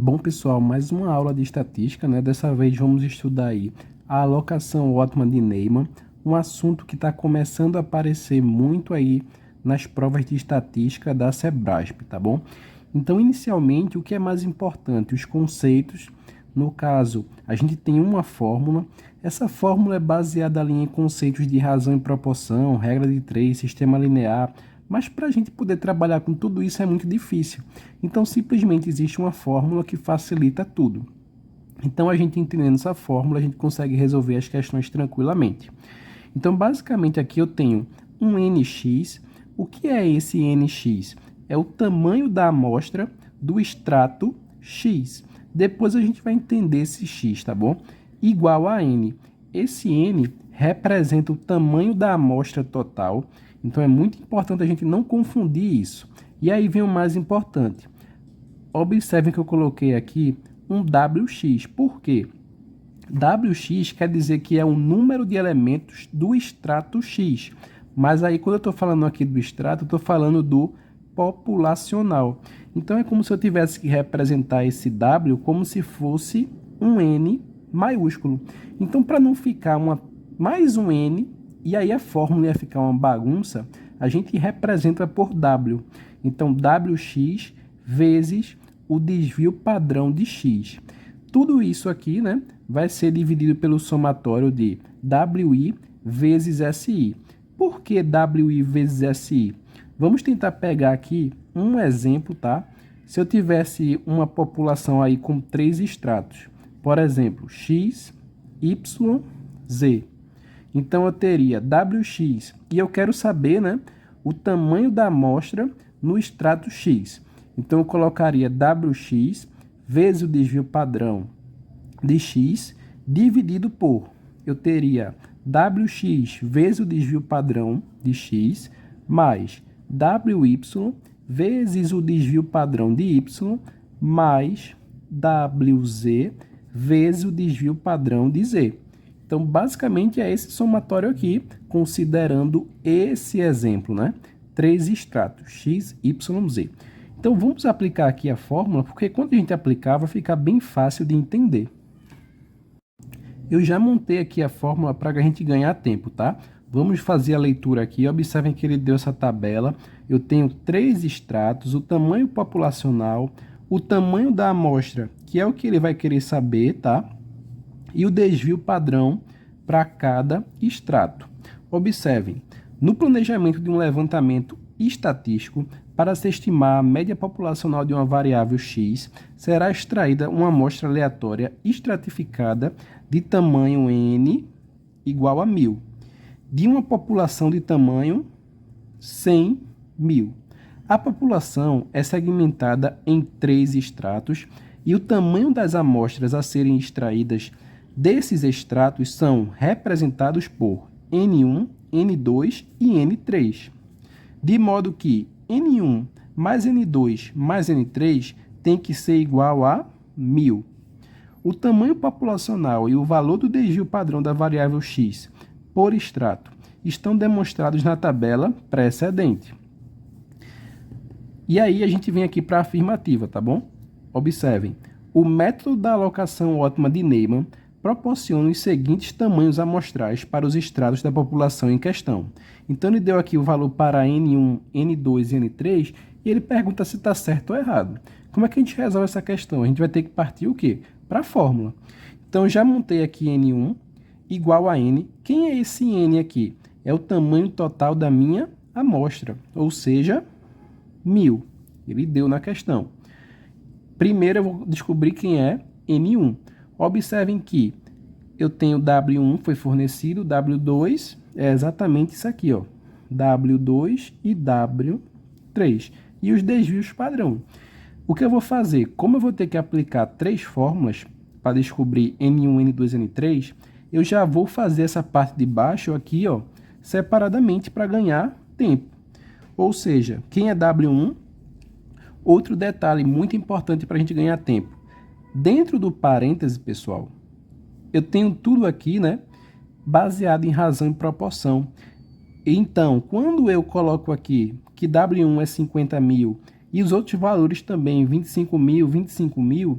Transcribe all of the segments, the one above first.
Bom, pessoal, mais uma aula de estatística, né? Dessa vez vamos estudar aí a alocação ótima de Neyman, um assunto que está começando a aparecer muito aí nas provas de estatística da Sebrasp, tá bom? Então, inicialmente, o que é mais importante? Os conceitos. No caso, a gente tem uma fórmula. Essa fórmula é baseada ali em conceitos de razão e proporção, regra de três, sistema linear, mas para a gente poder trabalhar com tudo isso é muito difícil. Então, simplesmente existe uma fórmula que facilita tudo. Então, a gente entendendo essa fórmula, a gente consegue resolver as questões tranquilamente. Então, basicamente, aqui eu tenho um nx. O que é esse nx? É o tamanho da amostra do extrato x. Depois a gente vai entender esse x, tá bom? Igual a n. Esse n representa o tamanho da amostra total. Então, é muito importante a gente não confundir isso. E aí vem o mais importante. Observem que eu coloquei aqui um WX. Por quê? WX quer dizer que é o número de elementos do extrato X. Mas aí, quando eu estou falando aqui do extrato, eu estou falando do populacional. Então, é como se eu tivesse que representar esse W como se fosse um N maiúsculo. Então, para não ficar mais um N, e aí a fórmula ia ficar uma bagunça, a gente representa por W. Então, WX vezes o desvio padrão de X. Tudo isso aqui, né, vai ser dividido pelo somatório de WI vezes SI. Por que WI vezes SI? Vamos tentar pegar aqui um exemplo, tá? Se eu tivesse uma população aí com 3 estratos, por exemplo, X, Y, Z. Então, eu teria WX, e eu quero saber, né, o tamanho da amostra no extrato X. Então, eu colocaria WX vezes o desvio padrão de X, dividido por, eu teria WX vezes o desvio padrão de X, mais WY vezes o desvio padrão de Y, mais WZ vezes o desvio padrão de Z. Então, basicamente, é esse somatório aqui, considerando esse exemplo, né? 3 extratos, X, Y, Z. Então, vamos aplicar aqui a fórmula, porque quando a gente aplicar, vai ficar bem fácil de entender. Eu já montei aqui a fórmula para a gente ganhar tempo, tá? Vamos fazer a leitura aqui. Observem que ele deu essa tabela. Eu tenho 3 extratos, o tamanho populacional, o tamanho da amostra, que é o que ele vai querer saber, tá? E o desvio padrão para cada extrato. Observem, no planejamento de um levantamento estatístico, para se estimar a média populacional de uma variável x, será extraída uma amostra aleatória estratificada de tamanho n igual a 1000, de uma população de tamanho 100.000. A população é segmentada em 3 estratos e o tamanho das amostras a serem extraídas desses extratos são representados por N1, N2 e N3. De modo que N1 mais N2 mais N3 tem que ser igual a 1000. O tamanho populacional e o valor do desvio padrão da variável x por extrato estão demonstrados na tabela precedente. E aí a gente vem aqui para a afirmativa, tá bom? Observem, o método da alocação ótima de Neyman proporciona os seguintes tamanhos amostrais para os estratos da população em questão. Então, ele deu aqui o valor para N1, N2 e N3, e ele pergunta se está certo ou errado. Como é que a gente resolve essa questão? A gente vai ter que partir o quê? Para a fórmula. Então, eu já montei aqui N1 igual a N. Quem é esse N aqui? É o tamanho total da minha amostra, ou seja, 1000. Ele deu na questão. Primeiro, eu vou descobrir quem é N1. Observem que eu tenho W1 foi fornecido, W2 é exatamente isso aqui, ó, W2 e W3. E os desvios padrão. O que eu vou fazer? Como eu vou ter que aplicar 3 fórmulas para descobrir N1, N2 e N3, eu já vou fazer essa parte de baixo aqui, ó, separadamente para ganhar tempo. Ou seja, quem é W1? Outro detalhe muito importante para a gente ganhar tempo. Dentro do parêntese, pessoal, eu tenho tudo aqui, né, baseado em razão e proporção. Então, quando eu coloco aqui que W1 é 50.000 E os outros valores também, 25.000, 25.000,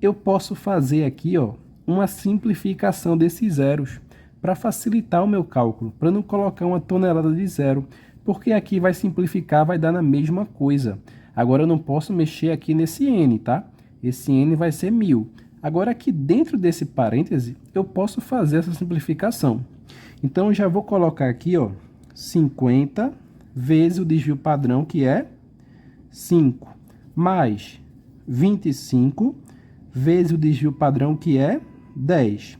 eu posso fazer aqui, ó, uma simplificação desses zeros para facilitar o meu cálculo, para não colocar uma tonelada de zero, porque aqui vai simplificar, vai dar na mesma coisa. Agora eu não posso mexer aqui nesse n, tá? Esse n vai ser 1.000. Agora aqui dentro desse parêntese, eu posso fazer essa simplificação. Então eu já vou colocar aqui, ó, 50 vezes o desvio padrão, que é 5, mais 25 vezes o desvio padrão, que é 10,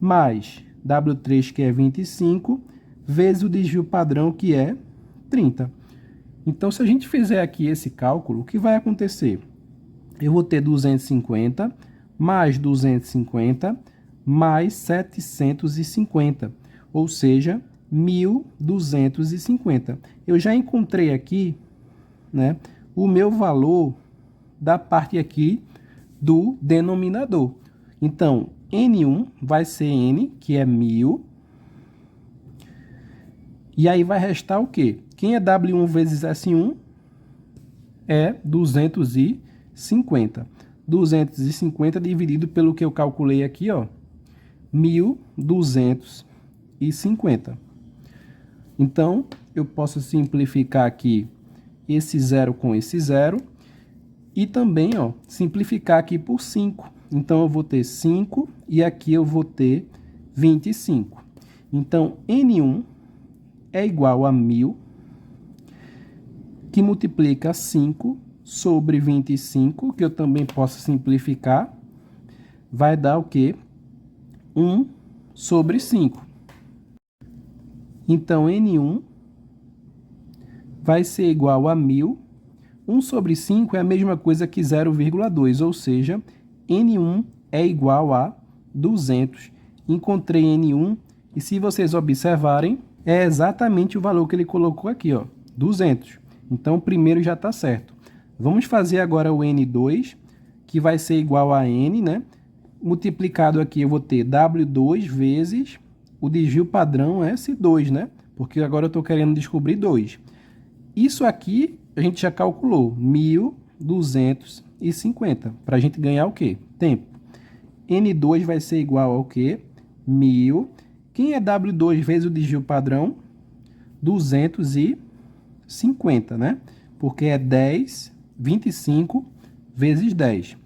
mais W3, que é 25, vezes o desvio padrão, que é 30. Então, se a gente fizer aqui esse cálculo, o que vai acontecer? Eu vou ter 250 mais 250 mais 750, ou seja, 1.250. Eu já encontrei aqui, né, o meu valor da parte aqui do denominador. Então, N1 vai ser N, que é 1.000. E aí vai restar o quê? Quem é W1 vezes S1? É 250. 250 dividido pelo que eu calculei aqui, ó, 1.250. Então, eu posso simplificar aqui esse zero com esse zero. E também, ó, simplificar aqui por 5. Então, eu vou ter 5 e aqui eu vou ter 25. Então, N1 é igual a 1.000, que multiplica 5 sobre 25, que eu também posso simplificar, vai dar o quê? 1 sobre 5. Então, N1 vai ser igual a 1.000. 1 sobre 5 é a mesma coisa que 0,2, ou seja, N1 é igual a 200. Encontrei N1 e, se vocês observarem, é exatamente o valor que ele colocou aqui, ó, 200. Então, o primeiro já está certo. Vamos fazer agora o N2, que vai ser igual a N, né? Multiplicado aqui, eu vou ter W2 vezes o desvio padrão S2, né? Porque agora eu estou querendo descobrir 2. Isso aqui a gente já calculou, 1.250. Para a gente ganhar o quê? Tempo. N2 vai ser igual ao quê? 1.000. Quem é W2 vezes o desvio padrão? 250, né? Porque é 25 vezes 10,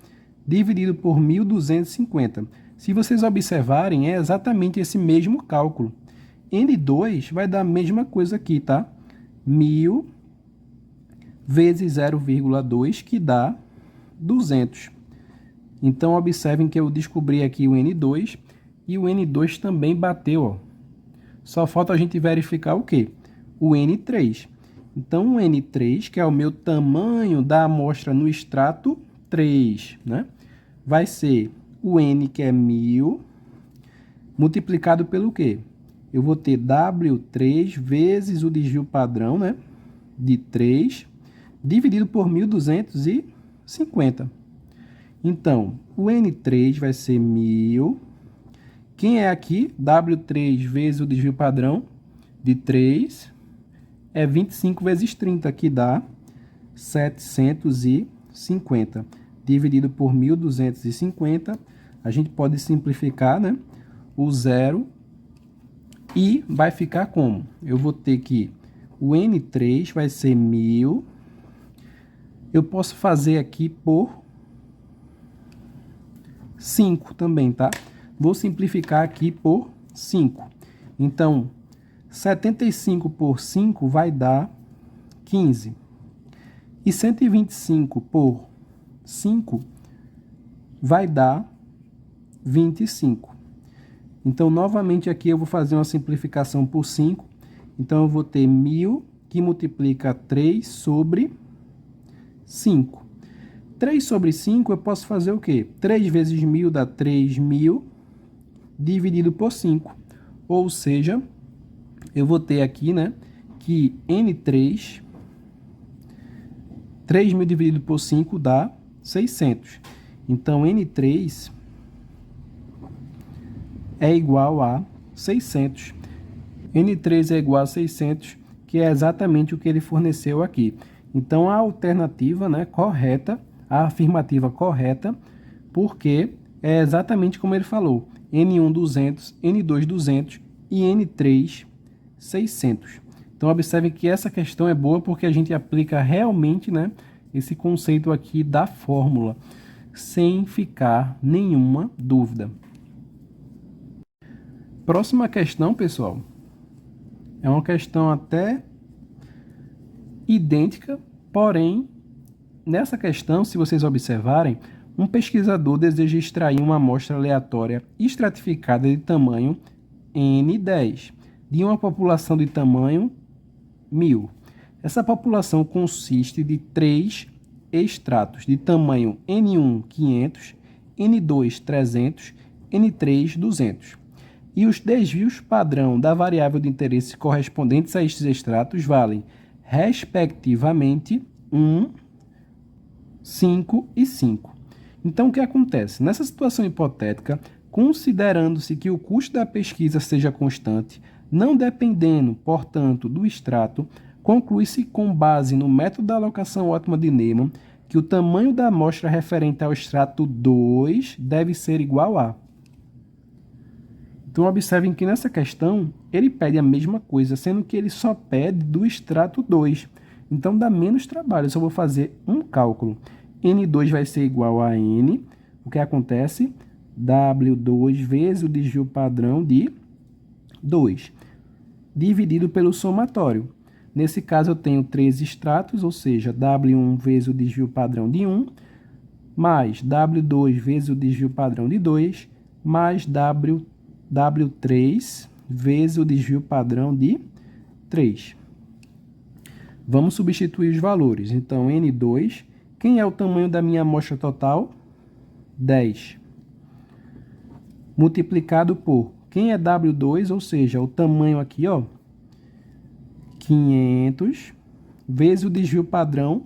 dividido por 1.250. Se vocês observarem, é exatamente esse mesmo cálculo. N2 vai dar a mesma coisa aqui, tá? 1.000 vezes 0,2, que dá 200. Então, observem que eu descobri aqui o N2, e o N2 também bateu, ó. Só falta a gente verificar o quê? O N3. Então, o N3, que é o meu tamanho da amostra no extrato 3, né? Vai ser o N, que é 1.000, multiplicado pelo quê? Eu vou ter W3 vezes o desvio padrão, né? De 3, dividido por 1.250. Então, o N3 vai ser 1.000. Quem é aqui? W3 vezes o desvio padrão de 3 é 25 vezes 30, que dá 750. Dividido por 1.250, a gente pode simplificar, né, o zero e vai ficar como? Eu vou ter que o N3 vai ser 1.000. Eu posso fazer aqui por 5 também, tá? Vou simplificar aqui por 5. Então, 75 por 5 vai dar 15. E 125 por 5 vai dar 25. Então, novamente aqui eu vou fazer uma simplificação por 5. Então, eu vou ter 1.000 que multiplica 3 sobre 5. 3 sobre 5 eu posso fazer o quê? 3 vezes 1.000 dá 3.000 dividido por 5. Ou seja, eu vou ter aqui, né, que N3, 3.000 dividido por 5 dá 600. Então, N3 é igual a 600. N3 é igual a 600, que é exatamente o que ele forneceu aqui. Então, a alternativa, né, correta, a afirmativa correta, porque é exatamente como ele falou, N1 200, N2 200 e N3 600. Então, observem que essa questão é boa porque a gente aplica realmente, né, esse conceito aqui da fórmula, sem ficar nenhuma dúvida. Próxima questão, pessoal, é uma questão até idêntica, porém, nessa questão, se vocês observarem, um pesquisador deseja extrair uma amostra aleatória estratificada de tamanho N10, de uma população de tamanho 1000. Essa população consiste de 3 extratos de tamanho N1 500, N2 300, N3 200. E os desvios padrão da variável de interesse correspondentes a estes extratos valem, respectivamente, 1, 5 e 5. Então, o que acontece? Nessa situação hipotética, considerando-se que o custo da pesquisa seja constante, não dependendo, portanto, do extrato, conclui-se com base no método da alocação ótima de Neyman que o tamanho da amostra referente ao extrato 2 deve ser igual a. Então, observem que nessa questão, ele pede a mesma coisa, sendo que ele só pede do extrato 2. Então, dá menos trabalho, eu só vou fazer um cálculo. N2 vai ser igual a N, o que acontece? W2 vezes o desvio padrão de 2, dividido pelo somatório. Nesse caso, eu tenho 3 extratos, ou seja, W1 vezes o desvio padrão de 1, mais W2 vezes o desvio padrão de 2, mais W3 vezes o desvio padrão de 3. Vamos substituir os valores. Então, N2, quem é o tamanho da minha amostra total? 10. Multiplicado por, quem é W2, ou seja, o tamanho aqui, ó, 500, vezes o desvio padrão.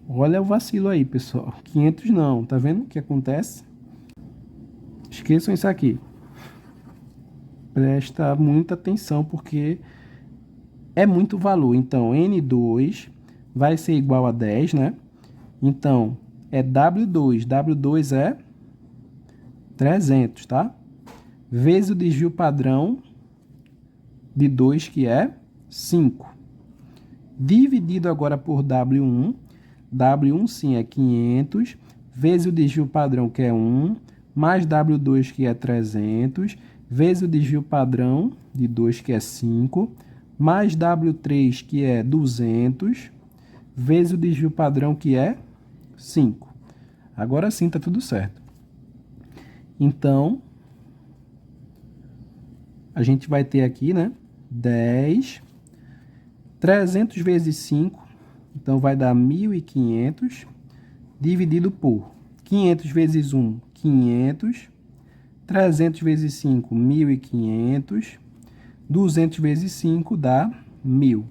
Olha o vacilo aí, pessoal. 500 não, tá vendo o que acontece? Esqueçam isso aqui. Presta muita atenção, porque é muito valor. Então, N2 vai ser igual a 10, né? Então, é W2. W2 é 300, tá? Vezes o desvio padrão de 2, que é 5. Dividido agora por W1. W1, sim, é 500. Vezes o desvio padrão, que é 1. Mais W2, que é 300. Vezes o desvio padrão de 2, que é 5. Mais W3, que é 200. Vezes o desvio padrão, que é 5. Agora sim, está tudo certo. Então, a gente vai ter aqui, né, 10, 300 vezes 5, então vai dar 1.500, dividido por 500 vezes 1, 500, 300 vezes 5, 1.500, 200 vezes 5 dá 1.000.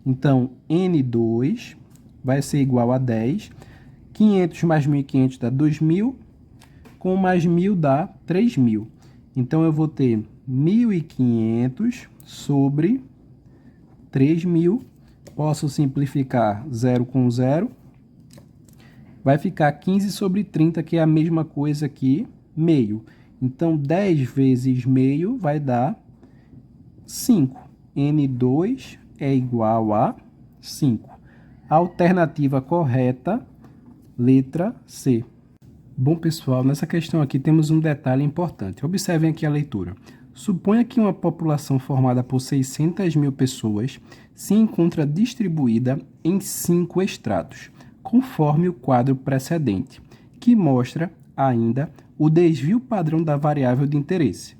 Então, N2 vai ser igual a 10, 500 mais 1.500 dá 2.000, com mais 1.000 dá 3.000. Então, eu vou ter 1.500 sobre 3.000. Posso simplificar 0 com 0. Vai ficar 15 sobre 30, que é a mesma coisa que meio. Então, 10 vezes meio vai dar 5. N2 é igual a 5. Alternativa correta, letra C. Bom, pessoal, nessa questão aqui temos um detalhe importante. Observem aqui a leitura. Suponha que uma população formada por 600.000 pessoas se encontra distribuída em 5 estratos, conforme o quadro precedente, que mostra ainda o desvio padrão da variável de interesse.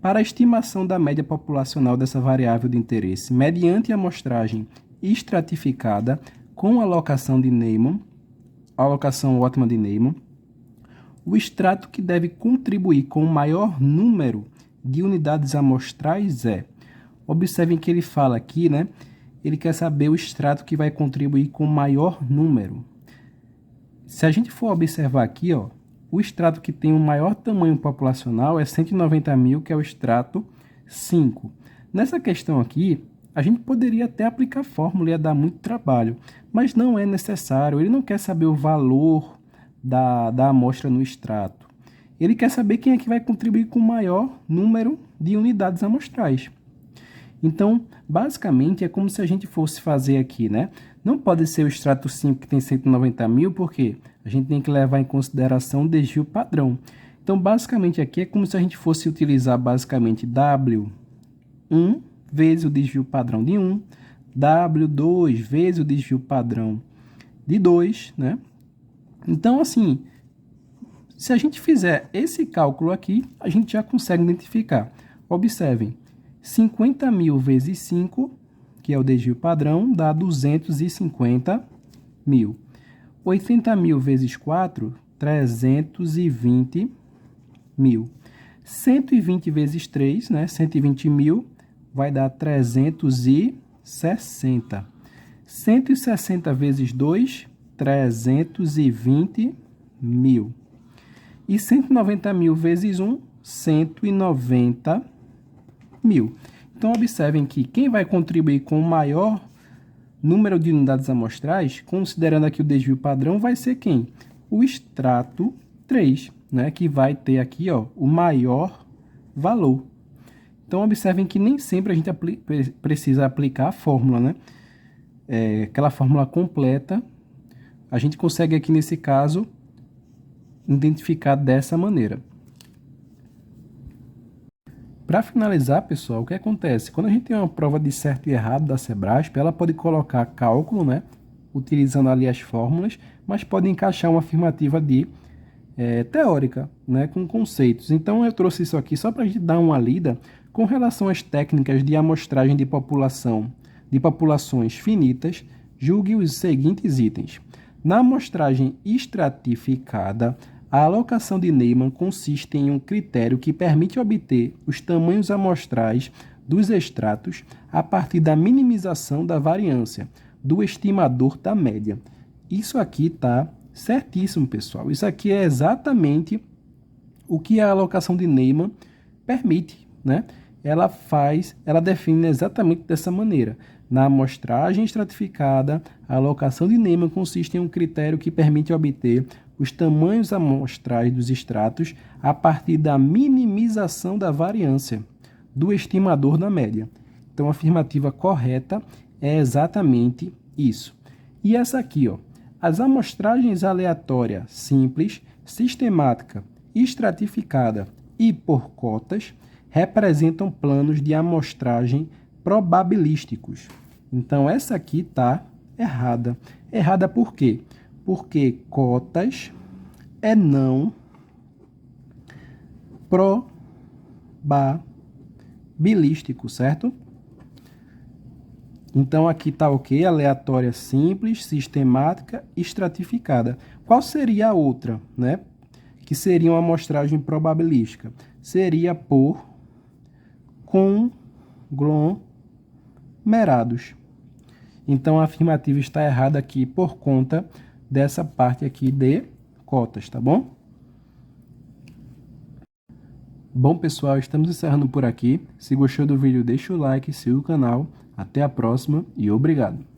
Para a estimação da média populacional dessa variável de interesse, mediante a amostragem estratificada com alocação de Neyman, alocação ótima de Neyman, o extrato que deve contribuir com o maior número de unidades amostrais é... Observem que ele fala aqui, né? Ele quer saber o extrato que vai contribuir com o maior número. Se a gente for observar aqui, ó, o extrato que tem o maior tamanho populacional é 190.000, que é o extrato 5. Nessa questão aqui, A gente poderia até aplicar a fórmula, ia dar muito trabalho, mas não é necessário. Ele não quer saber o valor da amostra no extrato. Ele quer saber quem é que vai contribuir com o maior número de unidades amostrais. Então, basicamente, é como se a gente fosse fazer aqui, né? Não pode ser o extrato 5 que tem 190 mil, porque a gente tem que levar em consideração o desvio padrão. Então, basicamente, aqui é como se a gente fosse utilizar, basicamente, W1 vezes o desvio padrão de 1, W2 vezes o desvio padrão de 2, né? Então, assim, se a gente fizer esse cálculo aqui, a gente já consegue identificar. Observem, 50 mil vezes 5, que é o desvio padrão, dá 250 mil. 80 mil vezes 4, 320 mil. 120 vezes 3, né? 120 mil, vai dar 360. 160 vezes 2, 320 mil. E 190 mil vezes 1, 190 mil. Então, observem que quem vai contribuir com o maior número de unidades amostrais, considerando aqui o desvio padrão, vai ser quem? O extrato 3, né? Que vai ter aqui, ó, o maior valor. Então, observem que nem sempre a gente precisa aplicar a fórmula, né? Aquela fórmula completa, a gente consegue aqui, nesse caso, identificar dessa maneira. Para finalizar, pessoal, o que acontece? Quando a gente tem uma prova de certo e errado da Sebrasp, ela pode colocar cálculo, né? Utilizando ali as fórmulas, mas pode encaixar uma afirmativa de teórica, né? Com conceitos. Então, eu trouxe isso aqui só para a gente dar uma lida com relação às técnicas de amostragem de populações finitas. Julgue os seguintes itens. Na amostragem estratificada, a alocação de Neyman consiste em um critério que permite obter os tamanhos amostrais dos extratos a partir da minimização da variância do estimador da média. Isso aqui está certíssimo, pessoal. Isso aqui é exatamente o que a alocação de Neyman permite, né? Ela define exatamente dessa maneira. Na amostragem estratificada, a alocação de Neyman consiste em um critério que permite obter os tamanhos amostrais dos extratos a partir da minimização da variância do estimador da média. Então, a afirmativa correta é exatamente isso. E essa aqui, ó, as amostragens aleatória simples, sistemática, estratificada e por cotas representam planos de amostragem probabilísticos. Então, essa aqui está errada. Errada por quê? Porque cotas é não probabilístico, certo? Então, aqui está o quê? Aleatória simples, sistemática, estratificada. Qual seria a outra, né? Que seria uma amostragem probabilística? Seria por conglomerados. Então, a afirmativa está errada aqui por conta dessa parte aqui de cotas, tá bom? Bom, pessoal, estamos encerrando por aqui. Se gostou do vídeo, deixa o like, siga o canal. Até a próxima e obrigado!